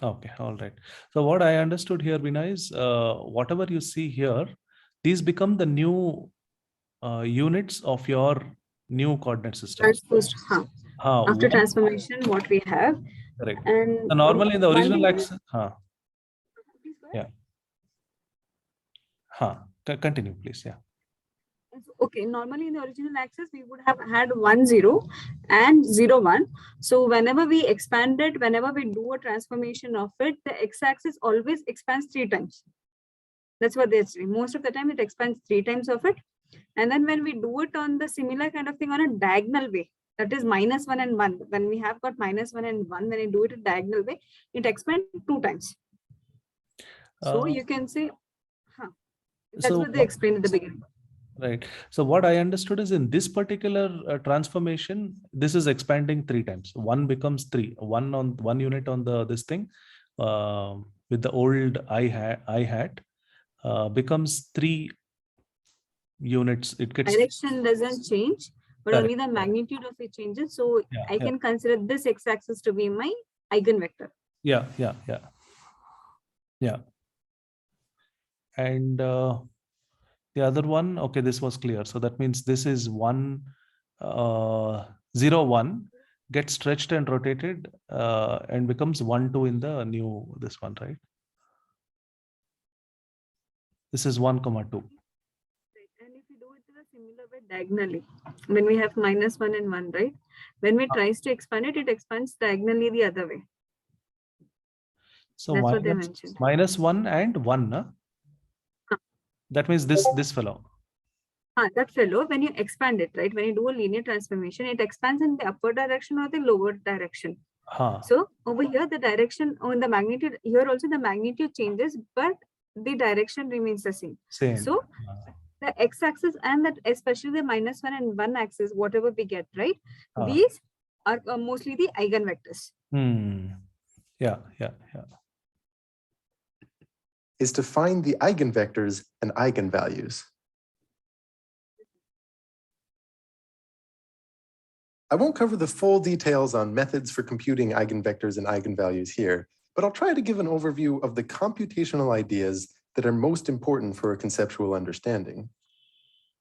Okay, all right. So what I understood here, Vinay, is whatever you see here, these become the new units of your new coordinate systems. Transpose, after One, transformation, what we have, correct. and So normally in the one original thing is, axis, please go ahead. yeah, continue, please. Yeah. Okay, normally in the original axis, we would have had 1, 0 and 0, 1. So whenever we expand it, whenever we do a transformation of it, the x-axis always expands 3 times. That's what they say. Most of the time it expands 3 times of it. And then when we do it on the similar kind of thing on a diagonal way, that is -1 and 1. When we have got -1 and 1, when I do it a diagonal way, it expands 2 times. So you can say, that's so what they explained at the beginning. right. So what I understood is in this particular transformation, this is expanding 3 times. One becomes 3. One unit on the this thing with the old I hat becomes 3 units. It gets Direction doesn't change, but correct. only the magnitude of it changes. So Yeah, I can consider this x-axis to be my eigenvector. yeah. And the other one, okay, this was clear. So that means this is 1, 0, 1 gets stretched and rotated and becomes 1, 2 in the new this one, right? This is 1, 2. And if we do it in a similar way diagonally, when we have -1 and 1, right? When we tries to expand it, it expands diagonally the other way. So that's what they mentioned. -1 and 1, huh? That means this fellow. That fellow, when you expand it, right? When you do a linear transformation, it expands in the upward direction or the lower direction. So over here, the direction on the magnitude, here also the magnitude changes, but the direction remains the same. So the x-axis and that especially the -1 and 1 axis, whatever we get, right? These are mostly the eigenvectors. Yeah. Is to find the eigenvectors and eigenvalues. I won't cover the full details on methods for computing eigenvectors and eigenvalues here, but I'll try to give an overview of the computational ideas that are most important for a conceptual understanding.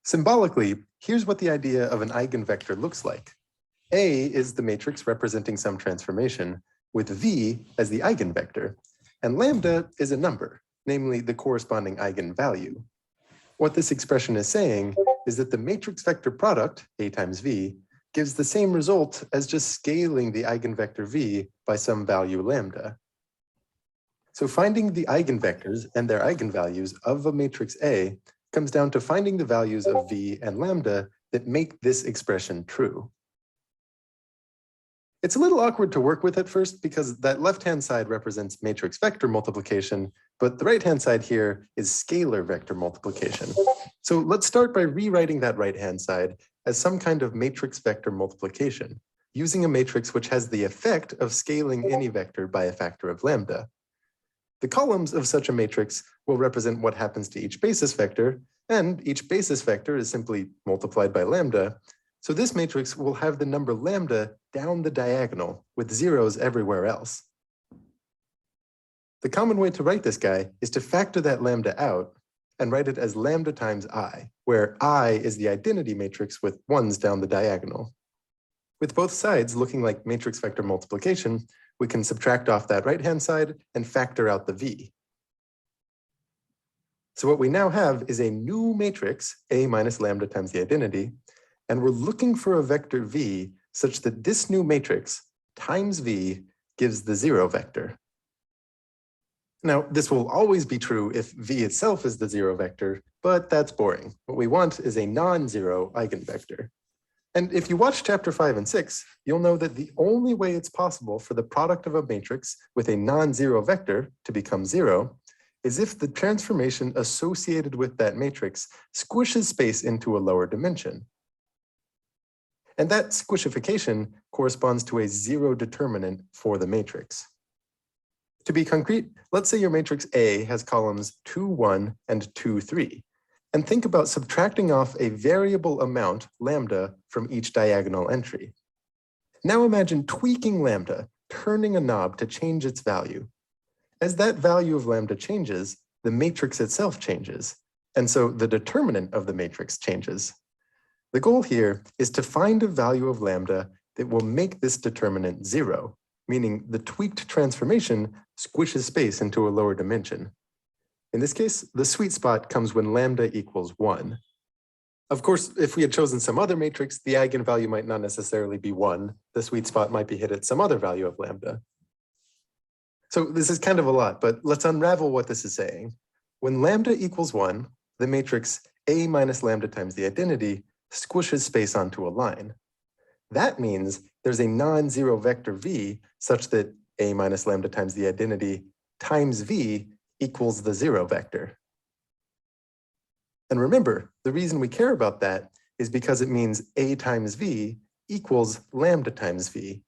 Symbolically, here's what the idea of an eigenvector looks like. A is the matrix representing some transformation, with V as the eigenvector, and lambda is a number, namely the corresponding eigenvalue. What this expression is saying is that the matrix vector product, A times V, gives the same result as just scaling the eigenvector V by some value lambda. So finding the eigenvectors and their eigenvalues of a matrix A comes down to finding the values of V and lambda that make this expression true. It's a little awkward to work with at first because that left-hand side represents matrix vector multiplication, but the right-hand side here is scalar vector multiplication. So let's start by rewriting that right-hand side as some kind of matrix vector multiplication, using a matrix which has the effect of scaling any vector by a factor of lambda. The columns of such a matrix will represent what happens to each basis vector, and each basis vector is simply multiplied by lambda. So this matrix will have the number lambda down the diagonal with zeros everywhere else. The common way to write this guy is to factor that lambda out and write it as lambda times I, where I is the identity matrix with ones down the diagonal. With both sides looking like matrix vector multiplication, we can subtract off that right-hand side and factor out the V. So what we now have is a new matrix, A minus lambda times the identity, and we're looking for a vector V such that this new matrix times V gives the 0 vector. Now, this will always be true if V itself is the 0 vector, but that's boring. What we want is a non-zero eigenvector. And if you watch chapter 5 and 6, you'll know that the only way it's possible for the product of a matrix with a non-zero vector to become 0 is if the transformation associated with that matrix squishes space into a lower dimension. And that squishification corresponds to a 0 determinant for the matrix. To be concrete, let's say your matrix A has columns 2, 1, and 2, 3. And think about subtracting off a variable amount, lambda, from each diagonal entry. Now imagine tweaking lambda, turning a knob to change its value. as that value of lambda changes, the matrix itself changes. And so the determinant of the matrix changes. The goal here is to find a value of lambda that will make this determinant 0, meaning the tweaked transformation squishes space into a lower dimension. In this case, the sweet spot comes when lambda equals 1. Of course, if we had chosen some other matrix, the eigenvalue might not necessarily be 1. The sweet spot might be hit at some other value of lambda. So this is kind of a lot, but let's unravel what this is saying. When lambda equals 1, the matrix A minus lambda times the identity squishes space onto a line. That means there's a non-zero vector V such that A minus lambda times the identity times V equals the 0 vector. And remember, the reason we care about that is because it means A times V equals lambda times V,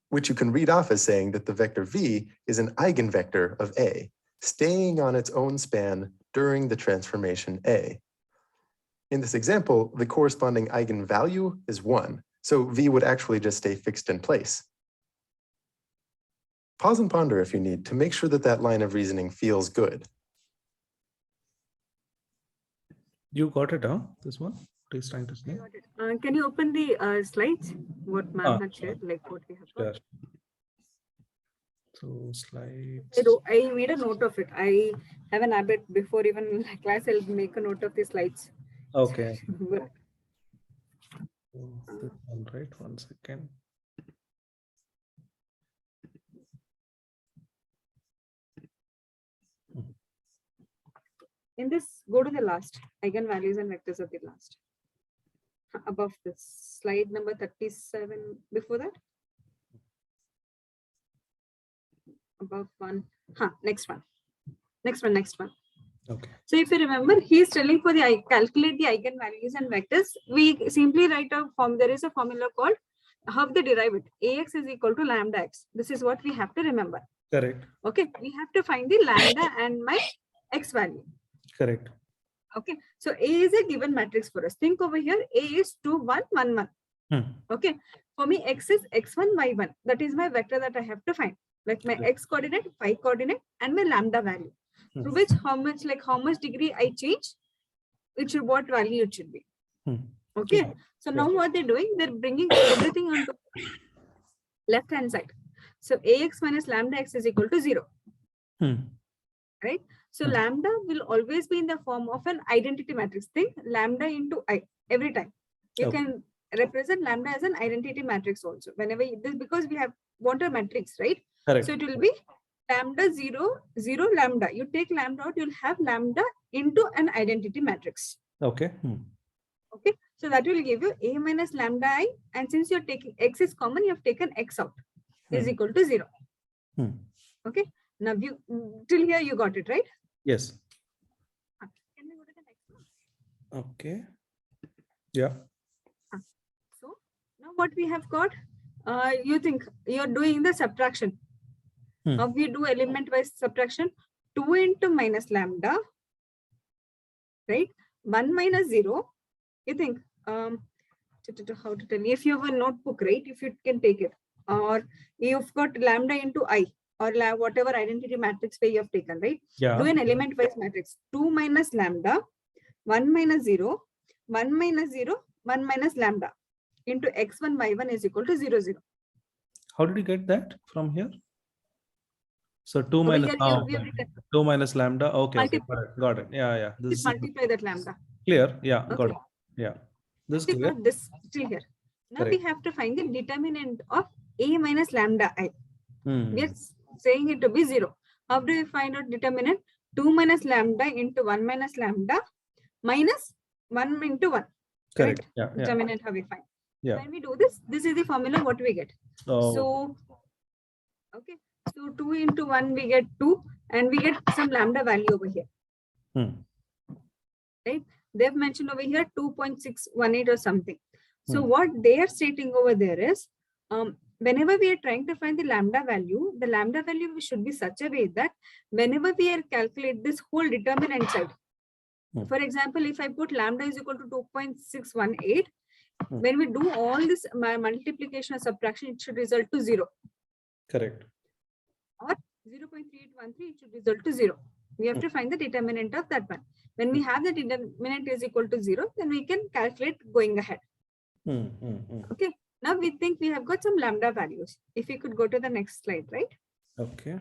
which you can read off as saying that the vector V is an eigenvector of A, staying on its own span during the transformation A. In this example, the corresponding eigenvalue is 1, so V would actually just stay fixed in place. Pause and ponder if you need to make sure that that line of reasoning feels good. You got it, huh? This one? What he's trying to say? Can you open the slides? What ma'am had shared, sure. like what we have got? Sure. So slides. I made a note of it. I have an habit before even class, I'll make a note of the slides. Okay. This one, right? 1 second. In this, go to the last, eigenvalues and vectors of the last. Above this, slide number 37, before that? Above one, next one. Okay. So if you remember, he's telling for the calculate the eigenvalues and vectors, we simply write a form. There is a formula called how they derive it. Ax is equal to lambda x. This is what we have to remember. Correct. Okay, we have to find the lambda and my x value. Correct. Okay, so A is a given matrix for us. Think over here, A is 2, 1, 1, 1. Okay, for me, X is X1, Y1. That is my vector that I have to find. Like my X coordinate, Y coordinate, and my lambda value. Through which how much degree I change, it should what value it should be. Okay, so now what they're doing, they're bringing everything onto left hand side. So Ax minus lambda x is equal to 0. Right? So lambda will always be in the form of an identity matrix. Think lambda into I every time. You can represent lambda as an identity matrix also. Whenever this, because we have want a matrix, right? Correct. So it will be lambda 0, 0 lambda. You take lambda out, you'll have lambda into an identity matrix. Okay. Okay. So that will give you A minus lambda I. And since you're taking X is common, you have taken X out is equal to 0. Okay. Now you till here you got it, right? Yes. Can we go to the next one? Okay. Yeah. So now what we have got, you think you're doing the subtraction. How we do element wise subtraction? 2 into minus lambda, right? 1 minus 0. You think how to tell you? If you have a notebook, right? If you can take it, or you've got lambda into I, or whatever identity matrix way you have taken, right? Yeah. Do an element wise matrix. 2 minus lambda, 1 minus 0, 1 minus 0, 1 minus lambda into x1, y1 is equal to 0, 0. How did you get that from here? So 2 Over minus here, 2 minus lambda. Okay. Multiply. Okay. Got it. Yeah. This is multiply that lambda. clear. Yeah. Okay. Got it. Yeah. This is clear. This still here. Now Correct. we have to find the determinant of A minus lambda I. We are saying it to be 0. How do we find out determinant? 2 minus lambda into 1 minus lambda minus 1 into 1. Correct. Right? Yeah. Determinant how we find. Yeah. When we do this, this is the formula what we get. Oh. So, okay. So 2 into 1, we get 2 and we get some lambda value over here. Right? They've mentioned over here 2.618 or something. So what they are stating over there is, whenever we are trying to find the lambda value should be such a way that whenever we are calculate this whole determinant side, for example, if I put lambda is equal to 2.618, when we do all this multiplication or subtraction, it should result to 0. Correct. or 0.3813, it should result to 0. We have to find the determinant of that one. When we have the determinant is equal to 0, then we can calculate going ahead. Okay. Now we think we have got some lambda values. If we could go to the next slide, right? Okay.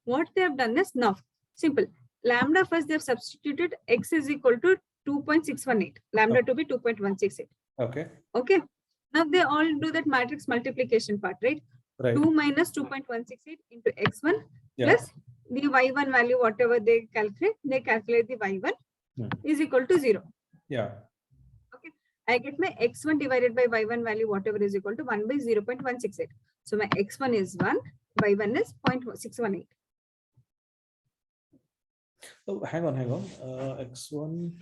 What they have done is now simple. Lambda first they have substituted x is equal to 2.618. Lambda to be 2.168. Okay. Okay. Now they all do that matrix multiplication part, right? Right. 2 minus 2.168 into x1 Yeah. plus the y1 value, whatever they calculate the y1 is equal to 0. Yeah. Okay. I get my x1 divided by y1 value, whatever is equal to 1 by 0.168. So my x1 is 1, y1 is 0.618. Oh, hang on. X1.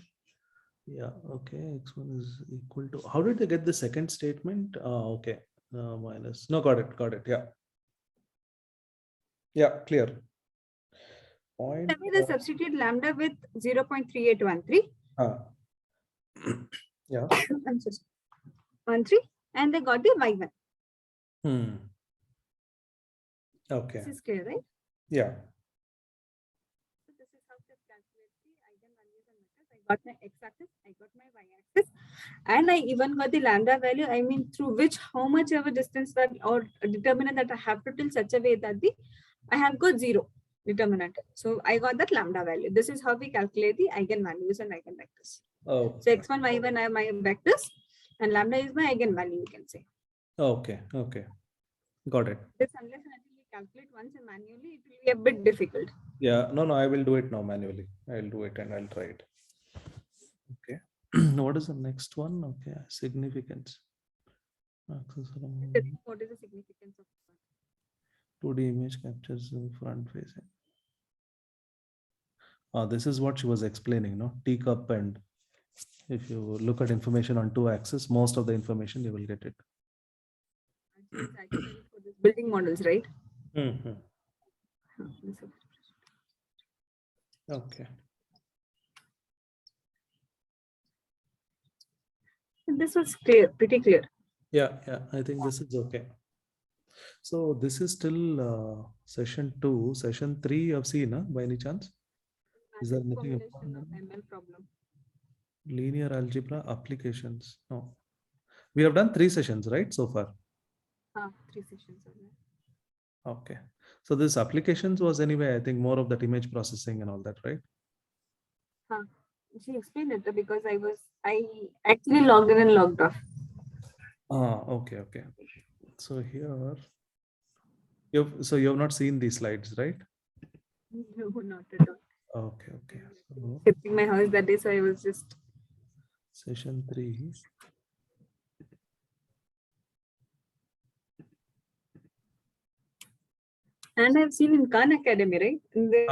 Yeah. Okay. X1 is equal to. How did they get the second statement? Okay. Minus. No, got it. Yeah. Yeah. Clear. Point. Let me just substitute lambda with 0.3813. Yeah. 13, and they got the y1. Okay. This is clear, right? Yeah. So this is how to calculate the eigenvalues and vectors. I got my x-axis, I got my y-axis, and I even got the lambda value. I mean, through which how much ever distance that or determinant that I have to till such a way that I have got 0 determinant. So I got that lambda value. This is how we calculate the eigenvalues and eigenvectors. Oh. So x1, y1 are my vectors, and lambda is my eigenvalue, you can say. Okay. Got it. This unless and until we calculate once and manually, it will be a bit difficult. Yeah. No, I will do it now manually. I'll do it and I'll try it. Okay. What is the next one? Okay. Significance. What is the significance of that? 2D image captures the front facing. This is what she was explaining, no? Teacup, and if you look at information on 2 axes, most of the information you will get it. It's actually for this building models, right? Okay. This was clear, pretty clear. Yeah. I think this is okay. So this is still session 2. Session 3 you have seen, by any chance? Is there anything Formulation of ML problem? Linear algebra applications? No. We have done 3 sessions, right, so far? 3 sessions. Okay. So this applications was anyway, I think, more of that image processing and all that, right? She explained it because I actually logged in and logged off. Okay. So here, you have not seen these slides, right? No, not at all. Okay. So Shifting my house that day, so I was just. Session 3. And I've seen in Khan Academy, right? In the